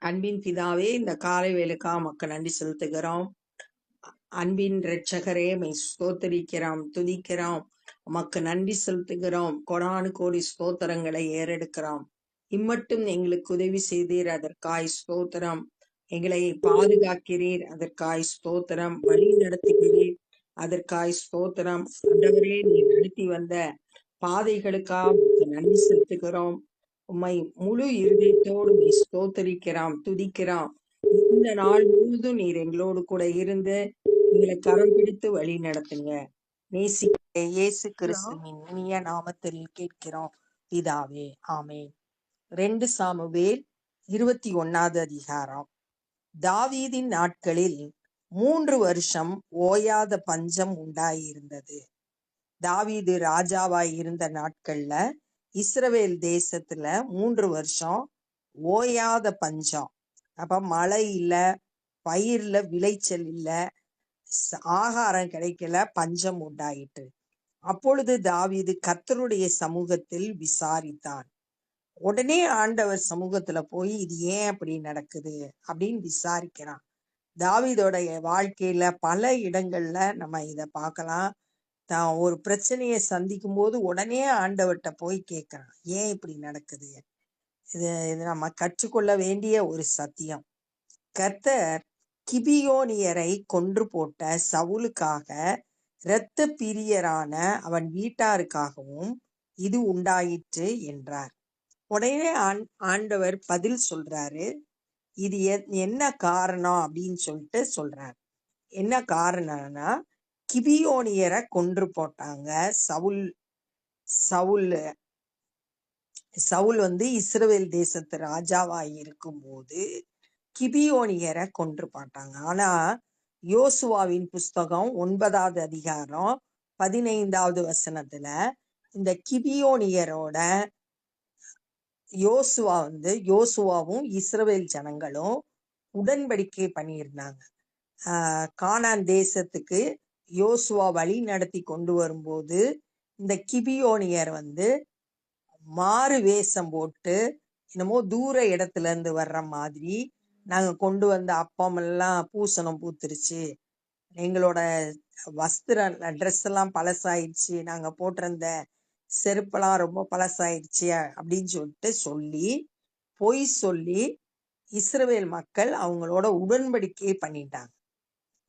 அன்பின் பிதாவே, இந்த காலை வேலைக்கா மக்கள் நன்றி செலுத்துகிறோம். அன்பின் இரட்சகரே, மை ஸ்தோத்தரிக்கிறோம், துதிக்கிறோம், உமக்கு நன்றி செலுத்துகிறோம். கொடானு கோடி ஸ்தோத்திரங்களை ஏறெடுக்கிறோம். இம்மட்டும் எங்களுக்கு உதவி செய்தீர், அதற்காய் ஸ்தோத்திரம். எங்களை பாதுகாக்கிறீர், அதற்காய் ஸ்தோத்திரம். வழி நடத்துகிறீர், அதற்காய் ஸ்தோத்திரம். ஆண்டவரே, நீ நடத்தி வந்த பாதைகளுக்காக உமக்கு நன்றி செலுத்துகிறோம். உம்மை முழு இருதயத்தோடு நீ ஸ்தோத்தரிக்கிறோம், துதிக்கிறோம். இந்த நாள் முழுவதும் நீர் எங்களோடு கூட இருந்து எங்களை கரம் பிடித்து வழி நடத்துங்க. நேசிக்க இயேசு கிறிஸ்துவின் இனிய நாமத்தில் கேட்கிறோம் பிதாவே, ஆமென். 2 சாமுவேல் 21வது அதிகாரம். தாவீதின் நாட்களில் 3 வருஷம் ஓயாத பஞ்சம் உண்டாயிருந்தது. தாவீது ராஜாவாய் இருந்த நாட்கள்ல இஸ்ரவேல் தேசத்துல 3 வருஷம் ஓயாத பஞ்சம். அப்ப மழை இல்ல, பயிர்ல விளைச்சல் இல்ல, ஆகாரம் கிடைக்கல, பஞ்சம் உண்டாயிற்று. அப்பொழுது தாவீது கர்த்தருடைய சமூகத்தில் விசாரித்தான். உடனே ஆண்டவர் சமூகத்துல போய் இது ஏன் அப்படி நடக்குது அப்படின்னு விசாரிக்கிறான். தாவீதோடைய வாழ்க்கையில பல இடங்கள்ல நம்ம இத பார்க்கலாம். தான் ஒரு பிரச்சனையை சந்திக்கும் போது உடனே ஆண்டவர்கிட்ட போய் கேட்கிறான், ஏன் இப்படி நடக்குது. இது நம்ம கற்றுக்கொள்ள வேண்டிய ஒரு சத்தியம். கர்த்தர் கிபியோனியரை கொன்று போட்ட சவுலுக்காக இரத்த பிரியரான அவன் வீட்டாருக்காகவும் இது உண்டாயிற்று என்றார். உடனே ஆண்டவர் பதில் சொல்றாரு, இது என்ன காரணம் அப்படின்னு சொல்லிட்டு சொல்றார். என்ன காரணம்னா, கிபியோனியரை கொன்று போட்டாங்க. சவுல் இஸ்ரவேல் தேசத்து ராஜாவாய் இருக்கும்போது கிபியோனியரை கொன்று போட்டாங்க. ஆனா யோசுவாவின் புஸ்தகம் 9வது அதிகாரம் 15வது வசனத்துல இந்த கிபியோனியரோட யோசுவாவும் இஸ்ரவேல் ஜனங்களும் உடன்படிக்கை பண்ணியிருந்தாங்க. கானான் தேசத்துக்கு யோசுவா வழி நடத்தி கொண்டு வரும்போது இந்த கிபியோனியர் மாறு வேஷம் போட்டு என்னமோ தூர இடத்துல இருந்து வர்ற மாதிரி, நாங்க கொண்டு வந்த அப்பம் எல்லாம் பூசணம் பூத்துருச்சு, எங்களோட ட்ரெஸ் எல்லாம் பழசாயிடுச்சு, நாங்க போட்டிருந்த செருப்பெல்லாம் ரொம்ப பழசாயிடுச்சு அப்படின்னு பொய் சொல்லி இஸ்ரவேல் மக்கள் அவங்களோட உடன்படிக்கை பண்ணிட்டாங்க.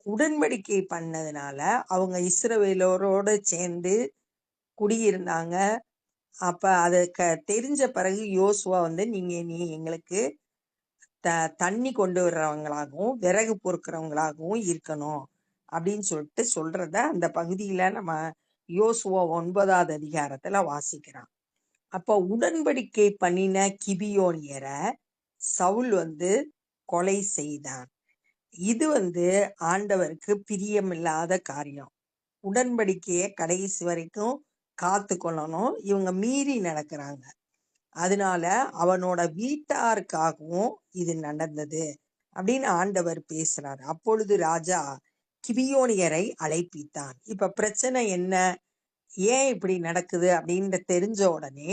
உடன்படிக்கை பண்ணதுனால அவங்க இஸ்ரவேலோரோட சேர்ந்து குடியிருந்தாங்க. அப்ப அது தெரிஞ்ச பிறகு யோசுவா நீ எங்களுக்கு தண்ணி கொண்டு வர்றவங்களாகவும் விறகு பொறுக்கிறவங்களாகவும் இருக்கணும் அப்படின்னு சொல்றத அந்த பகுதியில நம்ம யோசுவா 9வது அதிகாரத்துல வாசிக்கிறோம். அப்ப உடன்படிக்கை பண்ணின கிபியோனியரை சவுல் கொலை செய்தான். இது ஆண்டவருக்கு பிரியமில்லாத காரியம். உடன்படிக்கையை கடைசி வரைக்கும் காத்து கொள்ளணும், இவங்க மீறி நடக்கிறாங்க. அதனால அவனோட வீட்டாருக்காகவும் இது நடந்தது அப்படின்னு ஆண்டவர் பேசுறாரு. அப்பொழுது ராஜா கிபியோனியரை அழைப்பித்தான். இப்ப பிரச்சனை என்ன, ஏன் இப்படி நடக்குது அப்படின்னு தெரிஞ்ச உடனே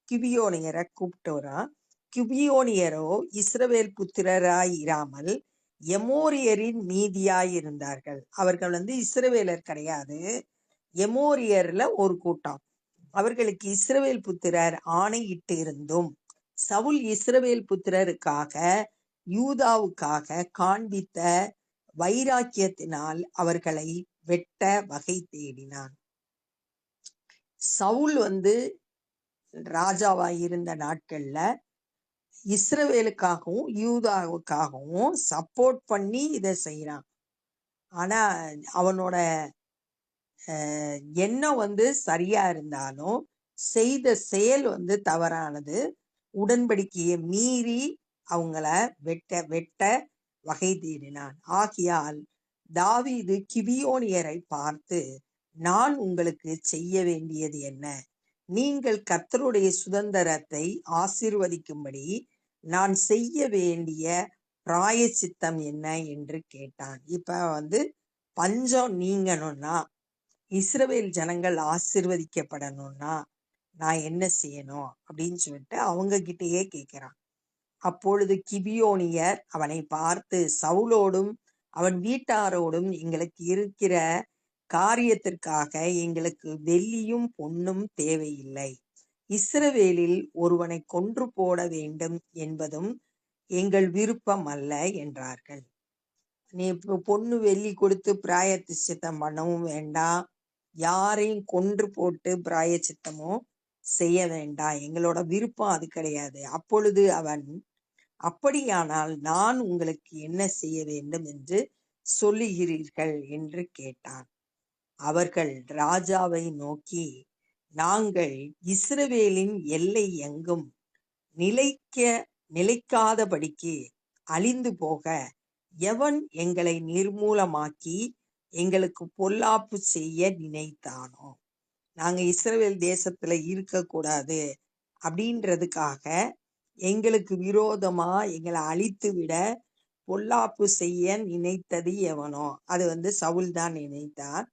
கிபியோனியரை கூப்பிட்டு வரான். கிபியோனியரோ இஸ்ரவேல் புத்திரராய் இராமல் எமோரியரின் மீதியாய் இருந்தார்கள். அவர்கள் இஸ்ரவேலர் கிடையாது, எமோரியர்ல ஒரு கூட்டம். அவர்களுக்கு இஸ்ரவேல் புத்திரர் ஆணையிட்டு இருந்தும் சவுல் இஸ்ரவேல் புத்திரருக்காக யூதாவுக்காக காண்பித்த வைராக்கியத்தினால் அவர்களை வெட்ட வகை தேடினான். சவுல் ராஜாவாய் இருந்த நாட்கள்ல இஸ்ரவேலுக்காகவும் யூதாவுக்காகவும் சப்போர்ட் பண்ணி இதை செய்யறான். ஆனா அவனோட எண்ணம் சரியா இருந்தாலும் செய்த செயல் தவறானது. உடன்படிக்கையை மீறி அவங்கள வெட்ட வகை தேடினான். ஆகையால் தாவீது கிபியோனியரை பார்த்து, நான் உங்களுக்கு செய்ய வேண்டியது என்ன? நீங்கள் கர்த்தருடைய சுதந்திரத்தை ஆசீர்வதிக்கும்படி நான் செய்ய வேண்டிய பிராயச்சித்தம் என்ன என்று கேட்டான். இப்ப பஞ்சம் நீங்கணும்னா, இஸ்ரவேல் ஜனங்கள் ஆசீர்வதிக்கப்படணும்னா நான் என்ன செய்யணும் அப்படின்னு சொல்லிட்டு அவங்க கிட்டயே கேட்கிறான். அப்பொழுது கிபியோனியர் அவனை பார்த்து, சவுலோடும் அவன் வீட்டாரோடும் எங்களுக்கு இருக்கிற காரியத்திற்காக எங்களுக்கு வெள்ளியும் பொன்னும் தேவையில்லை. இஸ்ரவேலில் ஒருவனை கொன்று போட வேண்டும் என்பதும் எங்கள் விருப்பம் அல்ல என்றார்கள். நீ இப்போ பொண்ணு வெள்ளி கொடுத்து பிராயச்சித்தம் பண்ணவும் வேண்டாம், யாரையும் கொன்று போட்டு பிராயச்சித்தமும் செய்ய வேண்டாம், எங்களோட விருப்பம் அது கிடையாது. அப்பொழுது அவன், அப்படியானால் நான் உங்களுக்கு என்ன செய்ய வேண்டும் என்று சொல்லுகிறீர்கள் என்று கேட்டான். அவர்கள் ராஜாவை நோக்கி, நாங்கள் இஸ்ரவேலின் எல்லை எங்கும் நிலைக்காதபடிக்கு அழிந்து போக எவன் எங்களை நிர்மூலமாக்கி எங்களுக்கு பொல்லாப்பு செய்ய நினைத்தானோ, நாங்க இஸ்ரவேல் தேசத்துல இருக்கக்கூடாது அப்படின்றதுக்காக எங்களுக்கு விரோதமா எங்களை அழித்து விட பொல்லாப்பு செய்ய நினைத்தது எவனோ, அது சவுல் தான் நினைத்தார்.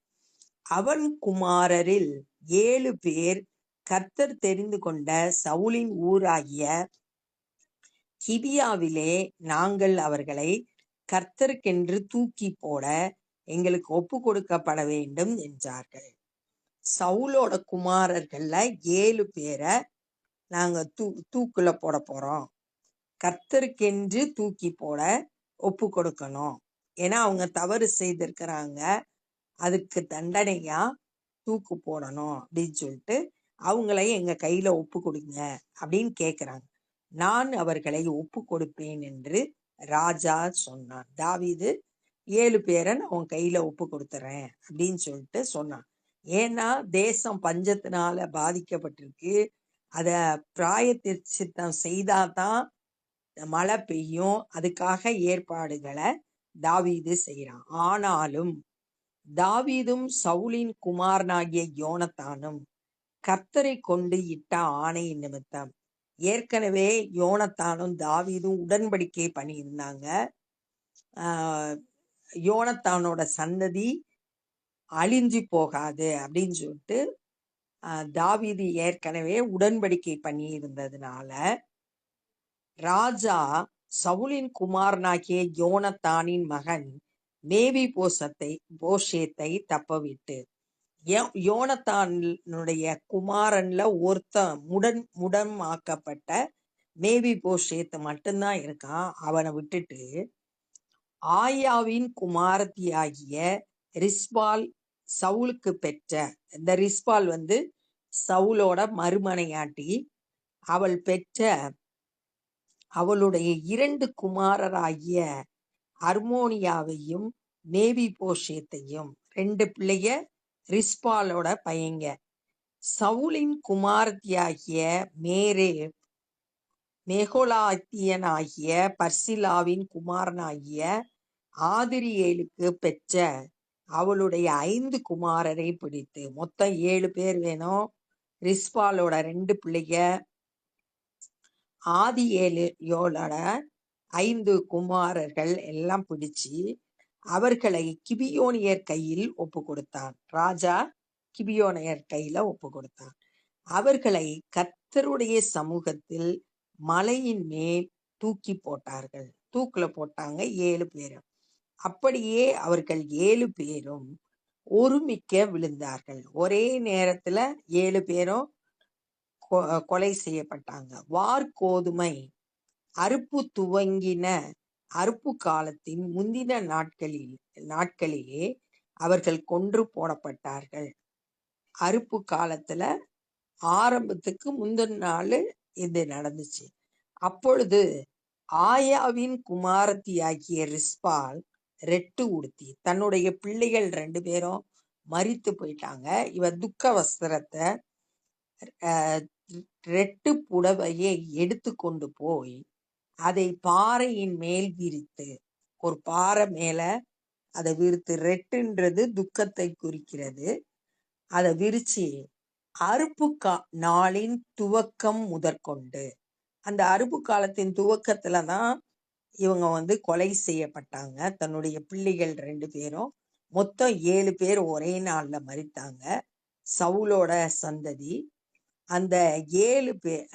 அவன் குமாரரில் 7 பேர் கர்த்தர் தெரிந்து கொண்ட சவுலின் ஊராகிய கிபியாவிலே நாங்கள் அவர்களை கர்த்தருக்கென்று தூக்கி போட எங்களுக்கு ஒப்பு கொடுக்கப்பட வேண்டும் என்றார்கள். சவுலோட குமாரர்கள்ல 7 பேரை நாங்க தூக்குல போட போறோம், கர்த்தருக்கென்று தூக்கி போட ஒப்பு கொடுக்கணும், ஏன்னா அவங்க தவறு செய்திருக்கிறாங்க, அதுக்கு தண்டனையா தூக்கு போடணும் அப்படின்னு சொல்லிட்டு அவங்களை எங்க கையில ஒப்பு கொடுங்க அப்படின்னு கேக்குறாங்க. நான் அவர்களை ஒப்பு கொடுப்பேன் என்று ராஜா சொன்னான். தாவீது 7 பேரை நான் உன் கையில ஒப்பு கொடுத்துறேன் அப்படின்னு சொல்லிட்டு சொன்னான். ஏன்னா தேசம் பஞ்சத்தினால பாதிக்கப்பட்டிருக்கு, அத பிராயச்சித்தம் செய்தாதான் மழை பெய்யும், அதுக்காக ஏற்பாடுகளை தாவீது செய்யறான். ஆனாலும் தாவீதும் சவுலின் குமாரனாகிய யோனத்தானும் கர்த்தரை கொண்டு இட்ட ஆணை நிமித்தம், ஏற்கனவே யோனத்தானும் தாவீதும் உடன்படிக்கை பண்ணியிருந்தாங்க, யோனத்தானோட சந்ததி அழிஞ்சு போகாது அப்படின்னு சொல்லிட்டு தாவீது ஏற்கனவே உடன்படிக்கை பண்ணி இருந்ததுனால ராஜா சவுலின் குமாரனாகிய யோனத்தானின் மகன் மேவி போஷேத்தை தப்பவிட்டு, யோனத்தானுடைய குமாரன்ல முடமாக்கப்பட்ட மேவி போஷேத்து மட்டும்தான் இருக்கான். அவனை விட்டுட்டு ஆயாவின் குமாரத்தியாகிய ரிஸ்பால் சவுலுக்கு பெற்ற, இந்த ரிஸ்பால் சவுலோட மறுமனையாட்டி, அவள் பெற்ற அவளுடைய 2 குமாரராகிய அர்மோனியாவையும் மேவி போஷேத்தையும், 2 பிள்ளைய ரிஸ்பாலோட பையங்க, சவுலின் குமாரத்தியாகிய மேகோலாத்தியனாகிய பர்சிலாவின் குமாரனாகிய ஆதிரியேலுக்கு பெற்ற அவளுடைய 5 குமாரரை பிடித்து, மொத்தம் 7 பேர் வேணும். ரிஸ்பாலோட 2 பிள்ளைக, ஆதியேலோட 5 குமாரர்கள் எல்லாம் பிடிச்சு அவர்களை கிபியோனியர் கையில் ஒப்பு கொடுத்தான். ராஜா கிபியோனியர் கையில ஒப்பு கொடுத்தான். அவர்களை கர்த்தருடைய சமூகத்தில் மலையின் மேல் தூக்கி போட்டார்கள். தூக்குல போட்டாங்க 7 பேரும். அப்படியே அவர்கள் 7 பேரும் ஒருமிக்க விழுந்தார்கள். ஒரே நேரத்துல 7 பேரும் கொலை செய்யப்பட்டாங்க. வார்கோதுமை அறுப்பு துவங்கின அறுப்பு காலத்தின் முந்தின நாட்களிலே அவர்கள் கொன்று போடப்பட்டார்கள். அறுப்பு காலத்துல ஆரம்பத்துக்கு முந்தின நாள் இது நடந்துச்சு. அப்பொழுது ஆயாவின் குமாரத்தியாகிய ரிஸ்பால் ரெட்டு உடுத்தி, தன்னுடைய பிள்ளைகள் 2 பேரும் மரித்து போயிட்டாங்க, இவ துக்க வஸ்திரத்தை ரெட்டு புடவையை எடுத்து கொண்டு போய் அதை பாறையின் மேல் விரித்து, ஒரு பாறை மேல அதை விரித்து, ரெட்டுன்றது துக்கத்தை குறிக்கிறது, அதை விரிச்சு அறுப்பு நாளின் துவக்கம் முதற்கொண்டு, அந்த அறுப்பு காலத்தின் துவக்கத்துலதான் இவங்க கொலை செய்யப்பட்டாங்க. தன்னுடைய பிள்ளைகள் 2 பேரும், மொத்தம் 7 பேர் ஒரே நாள்ல மரித்தாங்க, சவுலோட சந்ததி. அந்த 7 பேர்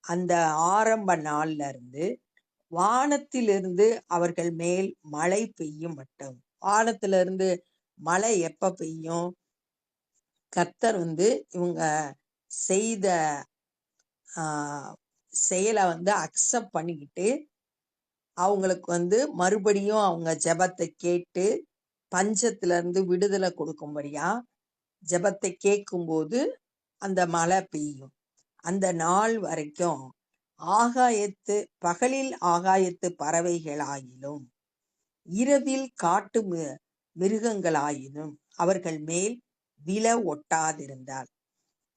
அந்த ஆரம்ப நாள்ல இருந்து வானத்திலிருந்து அவர்கள் மேல் மழை பெய்யும் மட்டும். வானத்திலிருந்து மழை எப்ப பெய்யும்? கர்த்தர் இவங்க செய்த செயலை அக்செப்ட் பண்ணிக்கிட்டு அவங்களுக்கு மறுபடியும் அவங்க ஜெபத்தை கேட்டு பஞ்சத்துல இருந்து விடுதலை கொடுக்கும்படியா ஜெபத்தை கேட்கும்போது அந்த மழை பெய்யும். அந்த நாள் வரைக்கும் பகலில் ஆகாயத்து பறவைகளாயினும் இரவில் காட்டு மிருகங்களாயினும் அவர்கள் மேல் விழ ஒட்டாதிருந்தால்.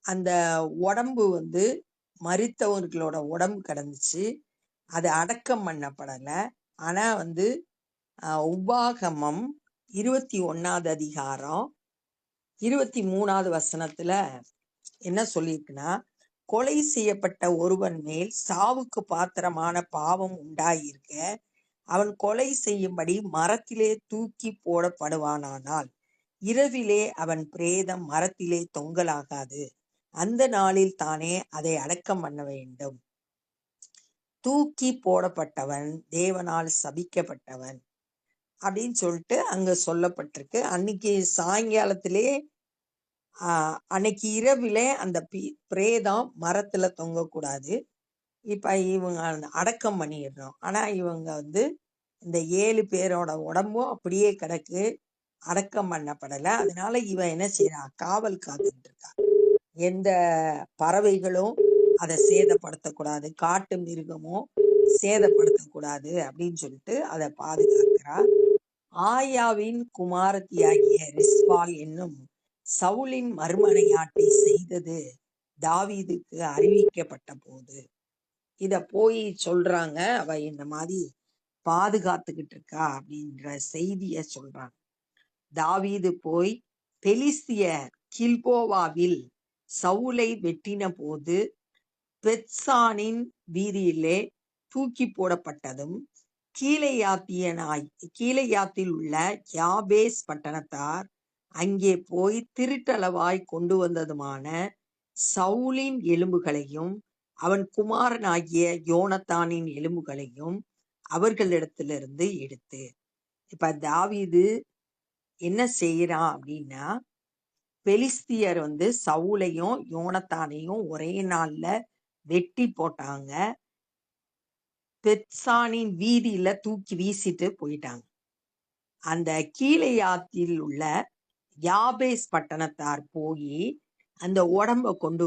அந்த உடம்பு மரித்தவர்களோட உடம்பு கிடந்துச்சு, அது அடக்கம் பண்ணப்படல. ஆனா உபாகமம் 21வது அதிகாரம் 23வது வசனத்துல என்ன சொல்லியிருக்குன்னா, கொலை செய்யப்பட்ட ஒருவன் மேல் சாவுக்கு பாத்திரமான பாவம் உண்டாயிருக்க அவன் கொலை செய்யும்படி மரத்திலே தூக்கி போடப்படுவானானால் இரவிலே அவன் பிரேதம் மரத்திலே தொங்கலாகாது. அந்த நாளில் தானே அதை அடக்கம் பண்ண வேண்டும். தூக்கி போடப்பட்டவன் தேவனால் சபிக்கப்பட்டவன் அப்படின்னு சொல்லிட்டு அங்க சொல்லப்பட்டிருக்கு. அன்னைக்கு சாயங்காலத்திலே அன்னைக்கு இரவிலே அந்த பிரேதம் மரத்துல தொங்கக்கூடாது. இப்ப இவங்க அடக்கம் பண்ணிடுறோம். ஆனா இவங்க இந்த 7 பேரோட உடம்பும் அப்படியே கிடக்கு, அடக்கம் பண்ணப்படல. அதனால இவன் என்ன செய்யறான்? காவல் காத்துட்டு இருக்கான். எந்த பறவைகளும் அதை சேதப்படுத்தக்கூடாது, காட்டு மிருகமும் சேதப்படுத்தக்கூடாது அப்படின்னு சொல்லிட்டு அதை பாதுகாக்கிறா. ஆயாவின் குமாரத்தியாகிய ரிஸ்பால் என்னும் சவுலின் மறுமனையாட்டி செய்தது தாவீதுக்கு அறிவிக்கப்பட்ட போது இத போய் சொல்றாங்க. அவ இந்த மாதிரி பாதுகாத்துக்கிட்டு இருக்கா அப்படின்ற செய்திய சொல்றாங்க. தாவீது போய் பெலிஸ்திய கில்போவாவில் சவுலை வெட்டின போது பெத்சானின் வீதியிலே தூக்கி போடப்பட்டதும் கீலேயாத்தில் உள்ள யாபேஸ் பட்டணத்தார் அங்கே போய் திருட்டளவாய் கொண்டு வந்ததுமான சவுலின் எலும்புகளையும் அவன் குமாரனாகிய யோனத்தானின் எலும்புகளையும் அவர்களிடத்திலிருந்து எடுத்து. இப்ப தாவீது என்ன செய்யறான் அப்படின்னா, பெலிஸ்தியர் சவுலையும் யோனத்தானையும் ஒரே நாள்ல வெட்டி போட்டாங்க. பெத்சானின் வீதியில தூக்கி வீசிட்டு போயிட்டாங்க. அந்த கீலேயாத்தில் உள்ள யாபேஸ் பட்டணத்தார் போய் அந்த உடம்ப கொண்டு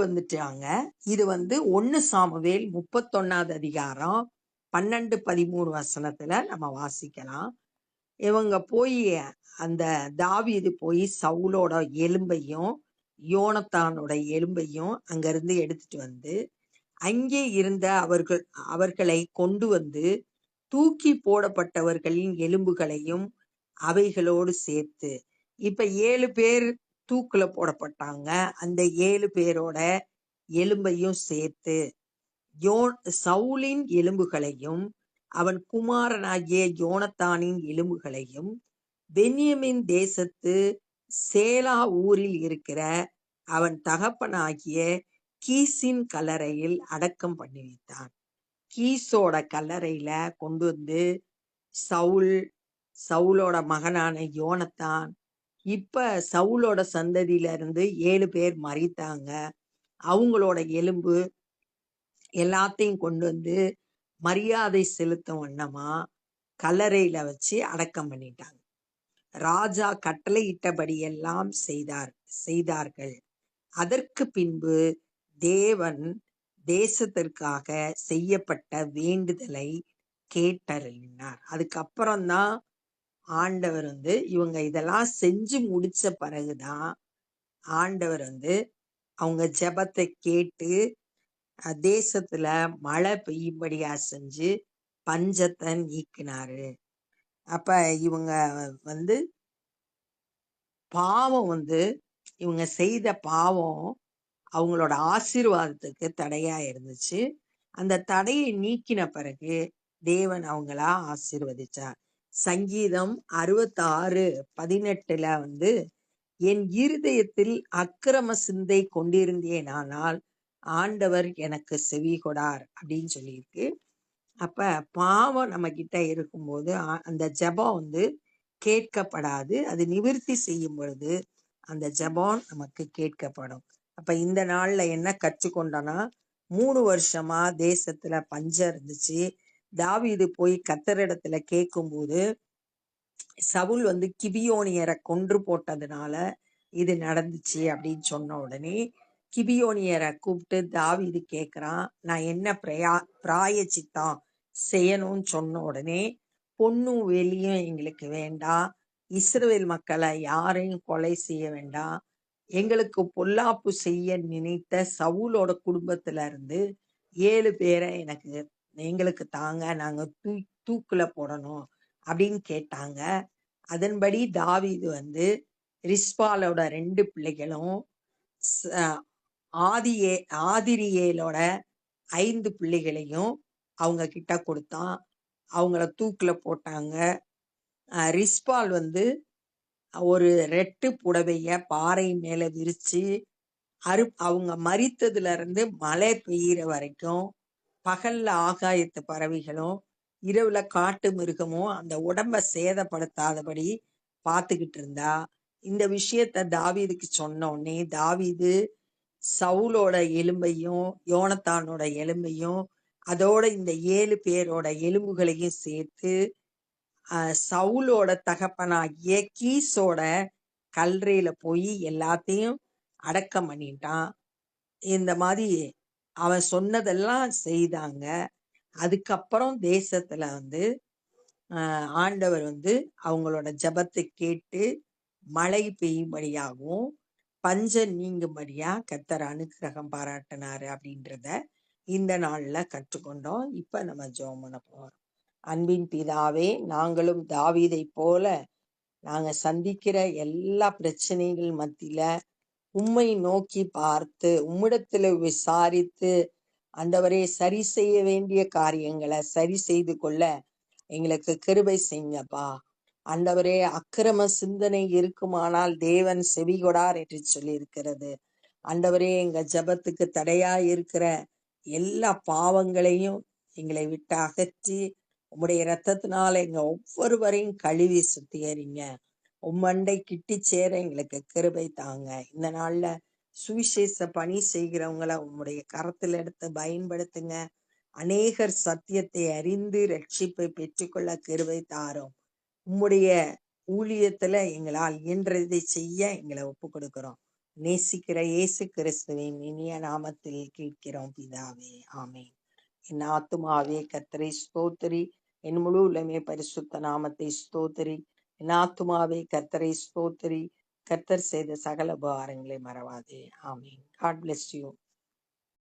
வந்துட்டாங்க. இது 1 சாமுவேல் 31வது அதிகாரம் 12-13 வசனத்துல நம்ம வாசிக்கலாம். இவங்க போய் அந்த தாவீது போய் சவுலோட எலும்பையும் யோனத்தானோட எலும்பையும் அங்கிருந்து எடுத்துட்டு வந்து அங்கே இருந்த அவர்களை கொண்டு வந்து தூக்கி போடப்பட்டவர்களின் எலும்புகளையும் அவைகளோடு சேர்த்து. இப்ப 7 பேர் தூக்குல போடப்பட்டாங்க. அந்த 7 பேரோட எலும்பையும் சேர்த்து சவுலின் எலும்புகளையும் அவன் குமாரனாகிய யோனத்தானின் எலும்புகளையும் பென்யமின் தேசத்து சேலா ஊரில் இருக்கிற அவன் தகப்பனாகிய கீசின் கல்லறையில் அடக்கம் பண்ணி வைத்தான். கீசோட கல்லறையில கொண்டு வந்து சவுலோட மகனான யோனத்தான், இப்ப சவுலோட சந்ததியில இருந்து 7 பேர் மரித்தாங்க. அவங்களோட எலும்பு எல்லாத்தையும் கொண்டு வந்து மரியாதை செலுத்தும் வண்ணமா கல்லறையில வச்சு அடக்கம் பண்ணிட்டாங்க. ராஜா கட்டளையிட்டபடி எல்லாம் செய்தார்கள். அதற்கு பின்பு தேவன் தேசத்திற்காக செய்யப்பட்ட வேண்டுதலை கேட்டருளினார். அதுக்கப்புறம்தான் ஆண்டவர் இவங்க இதெல்லாம் செஞ்சு முடிச்ச பிறகுதான் ஆண்டவர் அவங்க ஜெபத்தை கேட்டு தேசத்துல மழை பெய்யும்படியா செஞ்சு பஞ்சத்தை நீக்கினாரு. அப்ப இவங்க பாவம் இவங்க செய்த பாவம் அவங்களோட ஆசீர்வாதத்துக்கு தடையா இருந்துச்சு. அந்த தடையை நீக்கின பிறகு தேவன் அவங்களா ஆசீர்வதிச்சார். சங்கீதம் 66:18 என் இருதயத்தில் அக்கிரம சிந்தை கொண்டிருந்தேனானால் ஆண்டவர் எனக்கு செவி கொடார் அப்படின்னு சொல்லியிருக்கு. அப்ப பாவம் நம்ம கிட்ட இருக்கும்போது அந்த ஜெபம் வந்து கேட்கப்படாது. அது நிவிர்த்தி செய்யும் பொழுது அந்த ஜெபம் நமக்கு கேட்கப்படும். அப்ப இந்த நாள்ல என்ன கற்றுக்கொண்டோம்னா, 3 வருஷமா தேசத்துல பஞ்சம் இருந்துச்சு. தாவீது போய் கர்த்தரிடத்துல கேட்கும்போது, சவுல் வந்து கிபியோனியரை கொன்று போட்டதுனால இது நடந்துச்சு அப்படின்னு சொன்ன உடனே கிபியோனியரை கூப்பிட்டு தாவீது கேட்குறான், நான் என்ன பிராயச்சித்தம் செய்யணும்னு சொன்ன உடனே, பொன்னும் வெளியும் எங்களுக்கு வேண்டாம், இஸ்ரவேல் மக்களை யாரையும் கொலை செய்ய வேண்டாம், எங்களுக்கு பொல்லாப்பு செய்ய நினைத்த சவுலோட குடும்பத்துல இருந்து 7 பேரை எங்களுக்கு தாங்க, நாங்க தூக்குல போடணும் அப்படின்னு கேட்டாங்க. அதன்படி தாவீது வந்து ரிஸ்பாலோட 2 பிள்ளைகளும் ஆதிரியேலோட 5 பிள்ளைகளையும் அவங்க கிட்ட கொடுத்தான். அவங்கள தூக்குல போட்டாங்க. ரிஸ்பால் வந்து ஒரு ரெட்டு புடவைய பாறை மேல விரிச்சு அவங்க மரித்ததுல இருந்து மழை பெய்யுற வரைக்கும் பகல்ல ஆகாயத்து பறவைகளும் இரவுல காட்டு மிருகமும் அந்த உடம்ப சேதப்படுத்தாதபடி பார்த்துக்கிட்டு இருந்தா. இந்த விஷயத்த தாவீதுக்கு சொன்ன உடனே தாவீது சவுலோட எலும்பையும் யோனத்தானோட எலும்பையும் அதோட இந்த 7 பேரோட எலும்புகளையும் சேர்த்து சவுலோட தகப்பனாகிய கீஸோட கல்லறையில போய் எல்லாத்தையும் அடக்கம் பண்ணிட்டான். இந்த மாதிரி அவன் சொன்னதெல்லாம் செய்தாங்க. அதுக்கப்புறம் தேசத்துல வந்து ஆண்டவர் வந்து அவங்களோட ஜெபத்தை கேட்டு மழை பெய்யும்படியாகவும் பஞ்சம் நீங்கும்படியா கர்த்தர் அனுக்கிரகம் பாராட்டினாரு அப்படின்றத இந்த நாள்ல கற்றுக்கொண்டோம். இப்ப நம்ம ஜெபம் பண்ண போறோம். அன்பின் பிதாவே, நாங்களும் தாவீதை போல நாங்க சந்திக்கிற எல்லா பிரச்சனைகள் மத்தியில உம்மை நோக்கி பார்த்து உம்மிடத்துல விசாரித்து ஆண்டவரே சரி செய்ய வேண்டிய காரியங்களை சரி செய்து கொள்ள எங்களுக்கு கிருபை செய்யுங்கப்பா. ஆண்டவரே, அக்கிரம சிந்தனை இருக்குமானால் தேவன் செவிகொடார் என்று சொல்லி இருக்கிறது. ஆண்டவரே, எங்க ஜெபத்துக்கு தடையா இருக்கிற எல்லா பாவங்களையும் எங்களை விட்டு அகற்றி உம்முடைய இரத்தத்தினால எங்க ஒவ்வொருவரையும் கழுவி சுத்திகரிங்க. உம்மண்டை கிட்டி சேர எங்களுக்கு கிருபை தாங்க. இந்த நாள்ல சுவிசேஷ பணி செய்கிறவங்கள உம்முடைய கரத்தில் எடுத்து பயன்படுத்துங்க. அநேகர் சத்தியத்தை அறிந்து ரட்சிப்பை பெற்றுக்கொள்ள கிருபை தாரும். உம்முடைய ஊழியத்துல எங்களால் இயன்றதை செய்ய எங்களை ஒப்பு கொடுக்கிறோம். நேசிக்கிற இயேசு கிறிஸ்துவின் இனிய நாமத்தில் கேட்கிறோம் பிதாவே, ஆமென். என் ஆத்துமாவே கர்த்தரை ஸ்தோத்திரி, என் முழு உள்ளமே பரிசுத்த நாமத்தை ஸ்தோத்திரி. என் ஆத்துமாவே கர்த்தரை ஸ்தோத்திரி, கர்த்தர் செய்த சகல உபகாரங்களை மறவாதே. ஆமென். God bless you.